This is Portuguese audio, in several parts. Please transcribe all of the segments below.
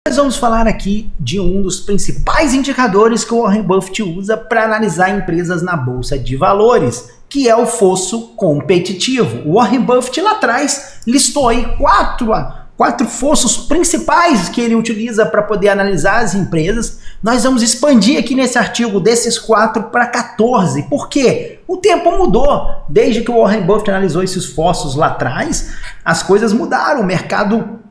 Nós vamos falar aqui de um dos principais indicadores que o Warren Buffett usa para analisar empresas na Bolsa de Valores, que é o fosso competitivo. O Warren Buffett lá atrás listou aí quatro fossos principais que ele utiliza para poder analisar as empresas. Nós vamos expandir aqui nesse artigo desses 4 para 14. Por quê? O tempo mudou. Desde que o Warren Buffett analisou esses fossos lá atrás, as coisas mudaram, o mercado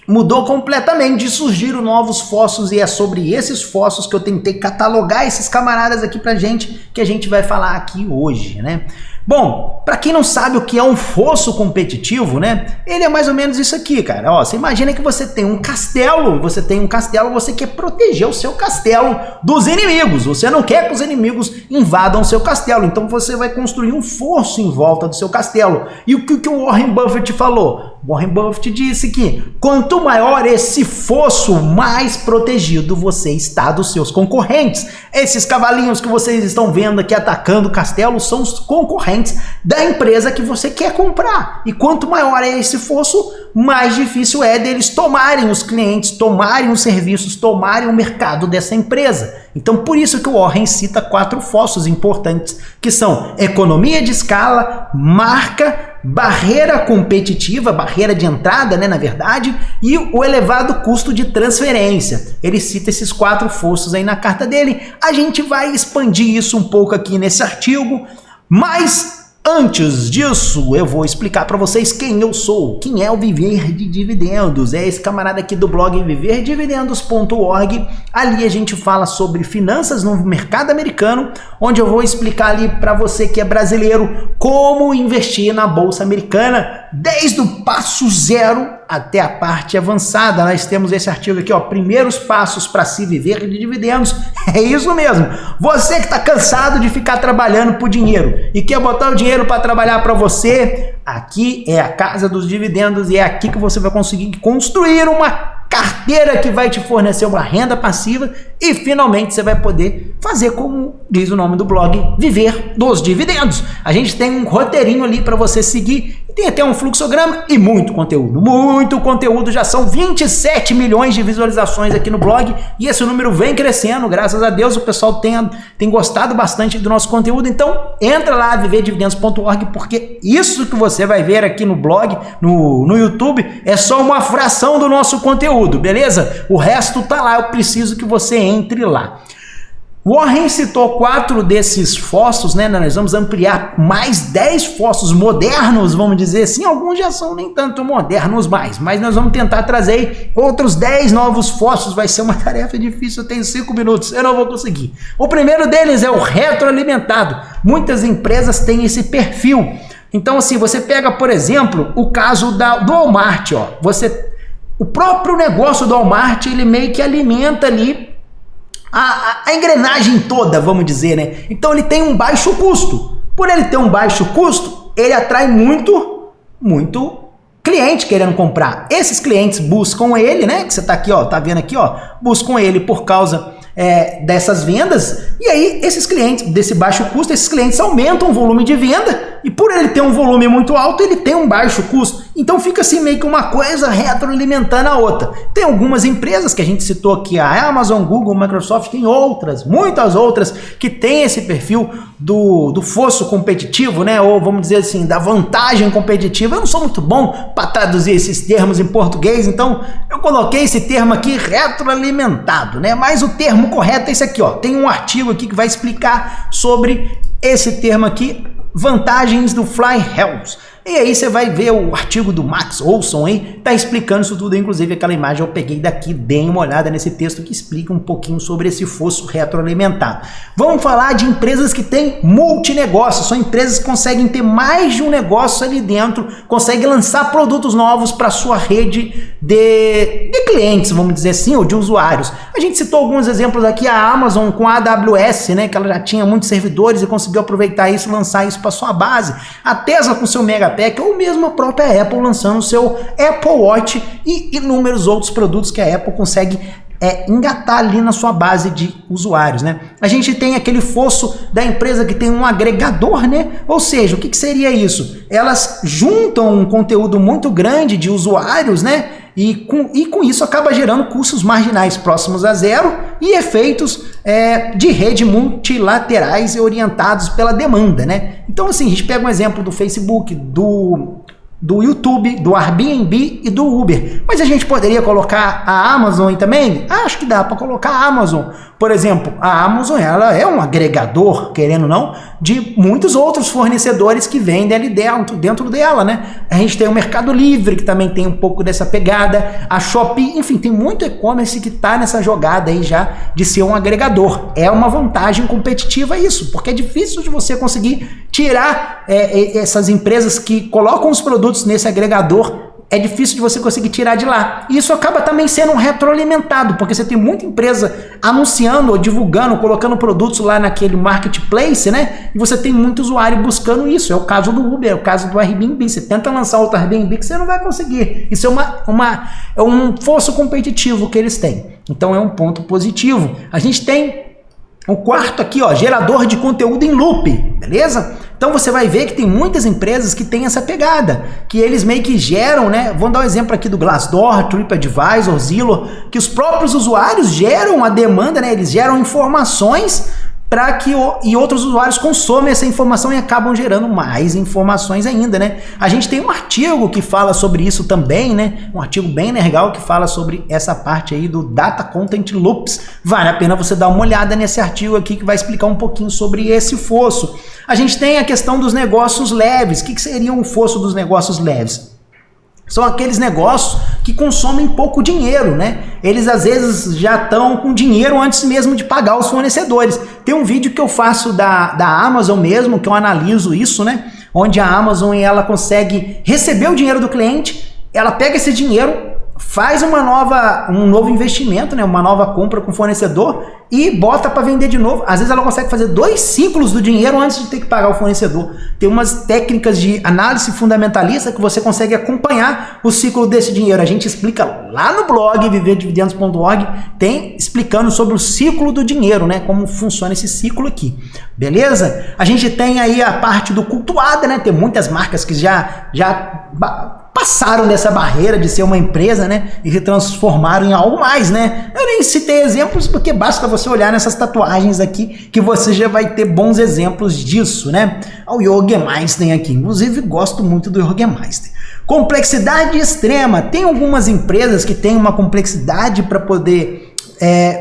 mudou completamente, surgiram novos fossos e é sobre esses fossos que eu tentei catalogar esses camaradas aqui pra gente, que a gente vai falar aqui hoje, né? Bom, para quem não sabe o que é um fosso competitivo, né? Ele é mais ou menos isso aqui, cara. Ó, você imagina que você tem um castelo, você quer proteger o seu castelo dos inimigos. Você não quer que os inimigos invadam o seu castelo, então você vai construir um fosso em volta do seu castelo. E o que o Warren Buffett falou? Warren Buffett disse que quanto maior esse fosso, mais protegido você está dos seus concorrentes. Esses cavalinhos que vocês estão vendo aqui atacando o castelo são os concorrentes da empresa que você quer comprar. E quanto maior é esse fosso, mais difícil é deles tomarem os clientes, tomarem os serviços, tomarem o mercado dessa empresa. Então por isso que o Warren cita 4 fossos importantes, que são economia de escala, marca, barreira competitiva, barreira de entrada, né, na verdade, e o elevado custo de transferência. Ele cita esses 4 fossos aí na carta dele. A gente vai expandir isso um pouco aqui nesse artigo, mas antes disso, eu vou explicar para vocês quem eu sou, quem é o Viver de Dividendos. É esse camarada aqui do blog viverdividendos.org. Ali a gente fala sobre finanças no mercado americano, onde eu vou explicar ali para você que é brasileiro como investir na bolsa americana, desde o passo zero até a parte avançada. Nós temos esse artigo aqui, ó, primeiros passos para se viver de dividendos. É isso mesmo. Você que está cansado de ficar trabalhando por dinheiro e quer botar o dinheiro para trabalhar para você, aqui é a casa dos dividendos e é aqui que você vai conseguir construir uma carteira que vai te fornecer uma renda passiva e finalmente você vai poder fazer, como diz o nome do blog, viver dos dividendos. A gente tem um roteirinho ali para você seguir, tem até um fluxograma e muito conteúdo, já são 27 milhões de visualizações aqui no blog e esse número vem crescendo, graças a Deus o pessoal tem gostado bastante do nosso conteúdo. Então entra lá, viverdividendos.org, porque isso que você vai ver aqui no blog, no YouTube, é só uma fração do nosso conteúdo, beleza? O resto tá lá, eu preciso que você entre lá. Warren citou 4 desses fossos, né? Nós vamos ampliar mais 10 fossos modernos, vamos dizer assim. Alguns já são nem tanto modernos mais, mas nós vamos tentar trazer outros 10 novos fossos. Vai ser uma tarefa difícil, eu tenho 5 minutos, eu não vou conseguir. O primeiro deles é o retroalimentado. Muitas empresas têm esse perfil. Então, assim, você pega, por exemplo, o caso do Walmart, ó. O próprio negócio do Walmart, ele meio que alimenta ali a engrenagem toda, vamos dizer, né? Então ele tem um baixo custo. Por ele ter um baixo custo, ele atrai muito cliente querendo comprar. Esses clientes buscam ele, né? Que você tá aqui, ó, tá vendo aqui, ó, buscam ele por causa dessas vendas. E aí esses clientes desse baixo custo, esses clientes aumentam o volume de venda e por ele ter um volume muito alto, ele tem um baixo custo. Então fica assim meio que uma coisa retroalimentando a outra. Tem algumas empresas que a gente citou aqui, a Amazon, Google, Microsoft, tem outras, muitas outras que tem esse perfil do fosso competitivo, né? Ou vamos dizer assim, da vantagem competitiva. Eu não sou muito bom para traduzir esses termos em português, então eu coloquei esse termo aqui, retroalimentado, né? Mas o termo correto é esse aqui, ó. Tem um artigo aqui que vai explicar sobre esse termo aqui, vantagens do Fly Health. E aí você vai ver o artigo do Max Olson aí, tá explicando isso tudo, inclusive aquela imagem eu peguei daqui, deem uma olhada nesse texto que explica um pouquinho sobre esse fosso retroalimentado. Vamos falar de empresas que têm multinegócio, são empresas que conseguem ter mais de um negócio ali dentro, conseguem lançar produtos novos para sua rede de clientes, vamos dizer assim, ou de usuários. A gente citou alguns exemplos aqui, a Amazon com a AWS, né, que ela já tinha muitos servidores e conseguiu aproveitar isso, lançar isso para sua base. A Tesla com seu Megapack, ou mesmo a própria Apple lançando o seu Apple Watch e inúmeros outros produtos que a Apple consegue engatar ali na sua base de usuários, né? A gente tem aquele fosso da empresa que tem um agregador, né? Ou seja, o que seria isso? Elas juntam um conteúdo muito grande de usuários, né? E com isso acaba gerando custos marginais próximos a zero e efeitos de rede multilaterais e orientados pela demanda, né? Então, assim, a gente pega um exemplo do Facebook, do YouTube, do Airbnb e do Uber. Mas a gente poderia colocar a Amazon também? Acho que dá para colocar a Amazon. Por exemplo, a Amazon ela é um agregador, querendo ou não, de muitos outros fornecedores que vendem ali dentro dela, né? A gente tem o Mercado Livre, que também tem um pouco dessa pegada, a Shopee, enfim, tem muito e-commerce que está nessa jogada aí já de ser um agregador. É uma vantagem competitiva isso, porque é difícil de você conseguir tirar essas empresas que colocam os produtos nesse agregador. É difícil de você conseguir tirar de lá. E isso acaba também sendo retroalimentado, porque você tem muita empresa anunciando ou divulgando, colocando produtos lá naquele marketplace, né? E você tem muito usuário buscando isso. É o caso do Uber, é o caso do Airbnb. Você tenta lançar outro Airbnb que você não vai conseguir. Isso é um fosso competitivo que eles têm. Então é um ponto positivo. A gente tem o quarto aqui, ó, gerador de conteúdo em loop, beleza? Então você vai ver que tem muitas empresas que têm essa pegada, que eles meio que geram, né? Vamos dar um exemplo aqui do Glassdoor, TripAdvisor, Zillow, que os próprios usuários geram a demanda, né? Eles geram informações para que outros usuários consomem essa informação e acabam gerando mais informações ainda, né? A gente tem um artigo que fala sobre isso também, né? Um artigo bem legal que fala sobre essa parte aí do Data Content Loops. Vale a pena você dar uma olhada nesse artigo aqui que vai explicar um pouquinho sobre esse fosso. A gente tem a questão dos negócios leves. O que seria um fosso dos negócios leves? São aqueles negócios que consomem pouco dinheiro, né? Eles às vezes já estão com dinheiro antes mesmo de pagar os fornecedores. Tem um vídeo que eu faço da Amazon mesmo, que eu analiso isso, né? Onde a Amazon ela consegue receber o dinheiro do cliente, ela pega esse dinheiro, faz um novo investimento, né? Uma nova compra com o fornecedor e bota para vender de novo. Às vezes ela consegue fazer 2 ciclos do dinheiro antes de ter que pagar o fornecedor. Tem umas técnicas de análise fundamentalista que você consegue acompanhar o ciclo desse dinheiro. A gente explica lá no blog viverdividendos.org, tem explicando sobre o ciclo do dinheiro, né? Como funciona esse ciclo aqui. Beleza? A gente tem aí a parte do cultuada, né? Tem muitas marcas que já passaram dessa barreira de ser uma empresa, né, e se transformaram em algo mais, né? Eu nem citei exemplos porque basta você olhar nessas tatuagens aqui que você já vai ter bons exemplos disso, né? O Jorgemeister aqui, inclusive gosto muito do Jorgemeister. Complexidade extrema. Tem algumas empresas que têm uma complexidade para poder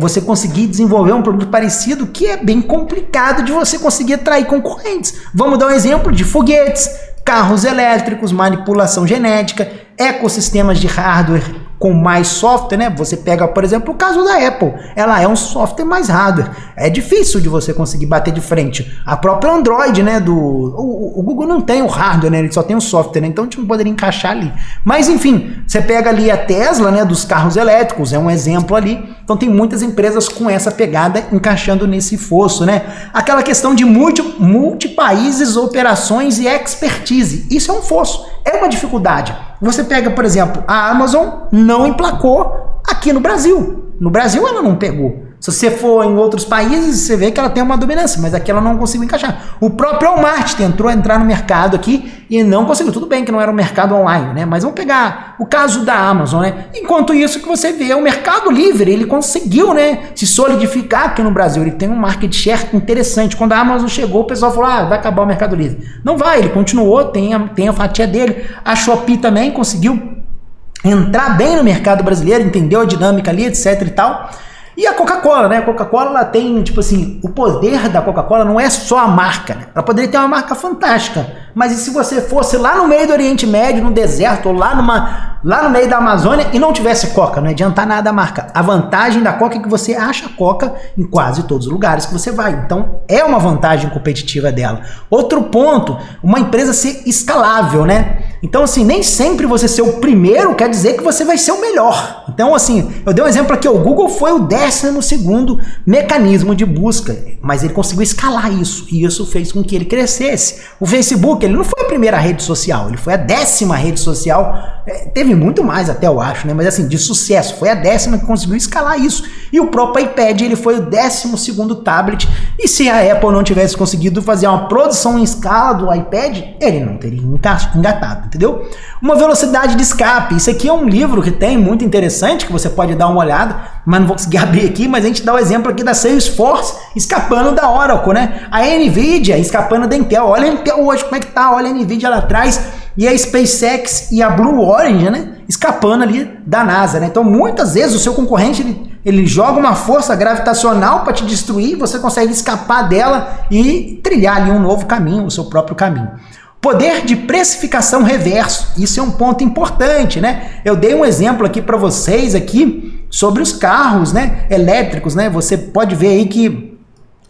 você conseguir desenvolver um produto parecido que é bem complicado de você conseguir atrair concorrentes. Vamos dar um exemplo de foguetes, carros elétricos, manipulação genética, ecossistemas de hardware com mais software, né? Você pega, por exemplo, o caso da Apple. Ela é um software mais hardware. É difícil de você conseguir bater de frente. A própria Android, né? O Google não tem o hardware, né? Ele só tem o software, né? Então a gente não poderia encaixar ali. Mas enfim, você pega ali a Tesla, né? Dos carros elétricos, é um exemplo ali. Então tem muitas empresas com essa pegada encaixando nesse fosso, né? Aquela questão de multi-países, operações e expertise. Isso é um fosso. É uma dificuldade. Você pega, por exemplo, a Amazon não emplacou aqui no Brasil. No Brasil ela não pegou. Se você for em outros países, você vê que ela tem uma dominância, mas aqui ela não conseguiu encaixar. O próprio Walmart tentou entrar no mercado aqui e não conseguiu. Tudo bem que não era um mercado online, né? Mas vamos pegar o caso da Amazon, né? Enquanto isso que você vê, o Mercado Livre, ele conseguiu, né, se solidificar aqui no Brasil. Ele tem um market share interessante. Quando a Amazon chegou, o pessoal falou, vai acabar o Mercado Livre. Não vai, ele continuou, tem a fatia dele. A Shopee também conseguiu entrar bem no mercado brasileiro, entendeu a dinâmica ali, etc e tal. E a Coca-Cola, né? A Coca-Cola, ela tem, tipo assim, o poder da Coca-Cola não é só a marca, né? Ela poderia ter uma marca fantástica, mas e se você fosse lá no meio do Oriente Médio, no deserto, ou lá no meio da Amazônia e não tivesse Coca? Não adianta nada a marca. A vantagem da Coca é que você acha Coca em quase todos os lugares que você vai. Então, é uma vantagem competitiva dela. Outro ponto, uma empresa ser escalável, né? Então, assim, nem sempre você ser o primeiro quer dizer que você vai ser o melhor. Então, assim, eu dei um exemplo aqui, o Google foi o 12º mecanismo de busca, mas ele conseguiu escalar isso, e isso fez com que ele crescesse. O Facebook, ele não foi a primeira rede social, ele foi a 10ª rede social, teve muito mais até, eu acho, né? Mas assim, de sucesso, foi a 10ª que conseguiu escalar isso. E o próprio iPad, ele foi o 12º tablet E se a Apple não tivesse conseguido fazer uma produção em escala do iPad, ele não teria engatado, entendeu? Uma velocidade de escape. Isso aqui é um livro que tem muito interessante, que você pode dar uma olhada, mas não vou conseguir abrir aqui, mas a gente dá o exemplo aqui da Salesforce escapando da Oracle, né? A Nvidia escapando da Intel. Olha a Intel hoje, como é que tá? Olha a Nvidia lá atrás. E a SpaceX e a Blue Origin, né? Escapando ali da NASA, né? Então, muitas vezes, o seu concorrente, ele joga uma força gravitacional para te destruir, você consegue escapar dela e trilhar ali um novo caminho, o seu próprio caminho. Poder de precificação reverso, isso é um ponto importante, né? Eu dei um exemplo aqui para vocês aqui sobre os carros, né, elétricos, né? Você pode ver aí que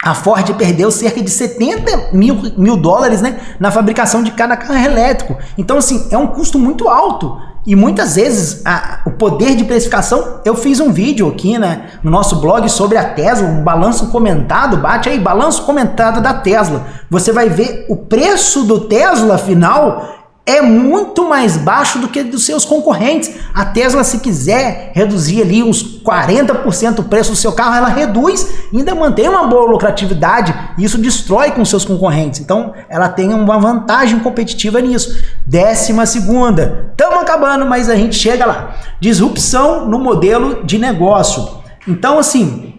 a Ford perdeu cerca de 70 mil dólares, né, na fabricação de cada carro elétrico. Então, assim, é um custo muito alto. E muitas vezes o poder de precificação, eu fiz um vídeo aqui, né, no nosso blog sobre a Tesla, um balanço comentado, bate aí, balanço comentado da Tesla. Você vai ver o preço do Tesla final é muito mais baixo do que dos seus concorrentes. A Tesla, se quiser reduzir ali uns 40% o preço do seu carro, ela reduz e ainda mantém uma boa lucratividade, e isso destrói com seus concorrentes. Então, ela tem uma vantagem competitiva nisso. 12ª, estamos acabando, mas a gente chega lá. Disrupção no modelo de negócio. Então, assim,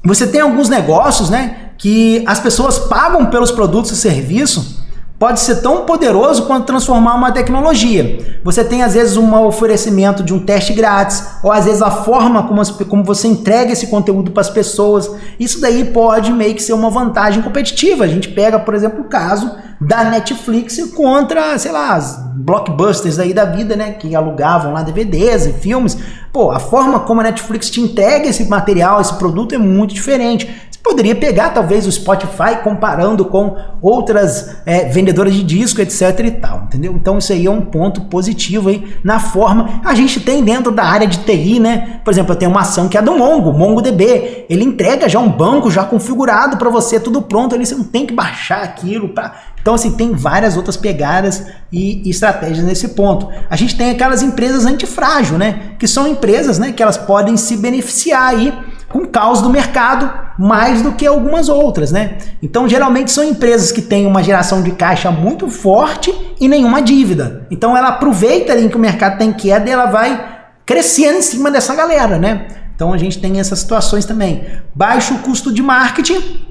você tem alguns negócios, né, que as pessoas pagam pelos produtos e serviços. Pode ser tão poderoso quanto transformar uma tecnologia. Você tem, às vezes, um oferecimento de um teste grátis, ou às vezes a forma como você entrega esse conteúdo para as pessoas. Isso daí pode meio que ser uma vantagem competitiva. A gente pega, por exemplo, o caso da Netflix contra, sei lá, as blockbusters aí da vida, né, que alugavam lá DVDs e filmes. Pô, a forma como a Netflix te entrega esse material, esse produto é muito diferente. Poderia pegar talvez o Spotify comparando com outras vendedoras de disco, etc e tal, entendeu? Então isso aí é um ponto positivo aí na forma. A gente tem dentro da área de TI, né? Por exemplo, eu tenho uma ação que é do MongoDB. Ele entrega já um banco já configurado para você, tudo pronto ali, você não tem que baixar aquilo para... Então, assim, tem várias outras pegadas e estratégias nesse ponto. A gente tem aquelas empresas antifrágil, né? Que são empresas, né, que elas podem se beneficiar aí com o caos do mercado mais do que algumas outras, né? Então, geralmente são empresas que têm uma geração de caixa muito forte e nenhuma dívida. Então, ela aproveita ali que o mercado tem queda e ela vai crescendo em cima dessa galera, né? Então, a gente tem essas situações também. Baixo custo de marketing,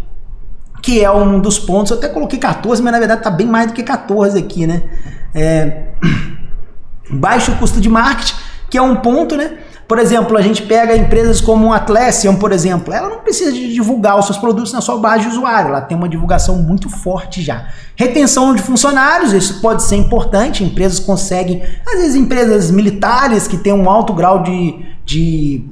que é um dos pontos. Eu até coloquei 14, mas na verdade está bem mais do que 14 aqui, né? Baixo custo de marketing, que é um ponto, né? Por exemplo, a gente pega empresas como a Atlassian, por exemplo, ela não precisa de divulgar os seus produtos na sua base de usuário, ela tem uma divulgação muito forte já. Retenção de funcionários, isso pode ser importante, empresas conseguem, às vezes empresas militares que têm um alto grau de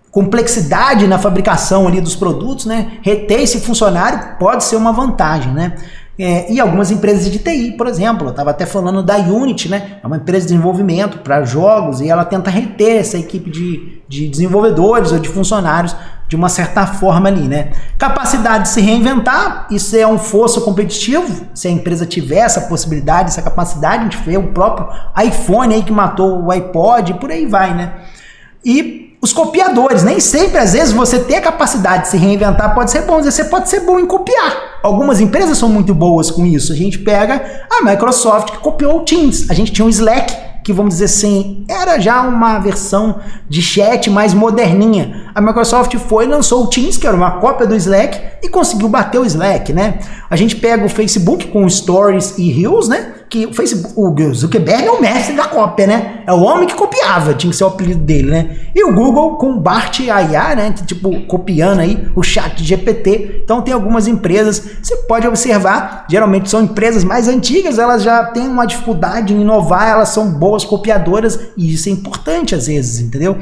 complexidade na fabricação ali dos produtos, né? Reter esse funcionário pode ser uma vantagem, né? E algumas empresas de TI, por exemplo, eu estava até falando da Unity, né? É uma empresa de desenvolvimento para jogos e ela tenta reter essa equipe de desenvolvedores ou de funcionários de uma certa forma ali, né? Capacidade de se reinventar, isso é um fosso competitivo, se a empresa tiver essa possibilidade, essa capacidade, a gente vê o próprio iPhone aí que matou o iPod e por aí vai, né? E os copiadores, nem sempre, às vezes, você ter a capacidade de se reinventar pode ser bom, às vezes você pode ser bom em copiar. Algumas empresas são muito boas com isso. A gente pega a Microsoft que copiou o Teams. A gente tinha o Slack, que vamos dizer assim, era já uma versão de chat mais moderninha. A Microsoft foi e lançou o Teams, que era uma cópia do Slack, e conseguiu bater o Slack, né? A gente pega o Facebook com Stories e Reels, né? Que o Facebook, o Zuckerberg é o mestre da cópia, né? É o homem que copiava, tinha que ser o apelido dele, né? E o Google com Bart AI, né? Tipo, copiando aí o chat GPT. Então tem algumas empresas, você pode observar, geralmente são empresas mais antigas, elas já têm uma dificuldade em inovar, elas são boas copiadoras, e isso é importante às vezes, entendeu?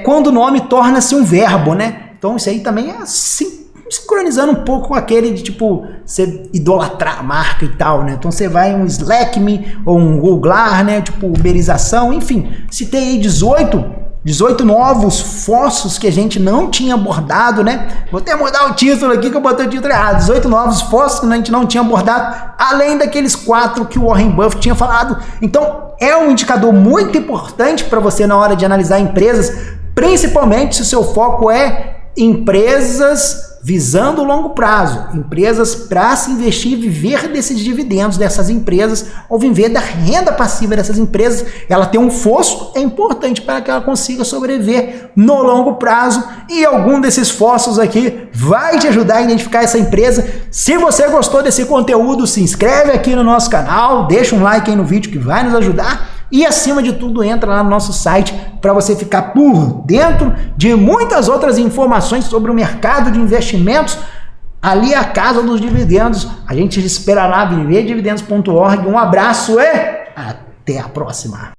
Quando o nome torna-se um verbo, né? Então isso aí também é assim, sincronizando um pouco com aquele de tipo, você idolatrar a marca e tal, né? Então você vai em um Slack.me ou um Googlar, né? Tipo, uberização, enfim. Citei aí 18 novos fossos que a gente não tinha abordado, né? Vou até mudar o título aqui que eu botei o título errado. 18 novos fossos que a gente não tinha abordado, além daqueles 4 que o Warren Buffett tinha falado. Então, é um indicador muito importante para você na hora de analisar empresas, principalmente se o seu foco é empresas visando o longo prazo, empresas para se investir e viver desses dividendos dessas empresas, ou viver da renda passiva dessas empresas. Ela tem um fosso, é importante para que ela consiga sobreviver no longo prazo, e algum desses fossos aqui vai te ajudar a identificar essa empresa. Se você gostou desse conteúdo, se inscreve aqui no nosso canal, deixa um like aí no vídeo que vai nos ajudar. E acima de tudo, entra lá no nosso site para você ficar por dentro de muitas outras informações sobre o mercado de investimentos. Ali é a casa dos dividendos. A gente espera lá, viverdividendos.org. Um abraço e até a próxima.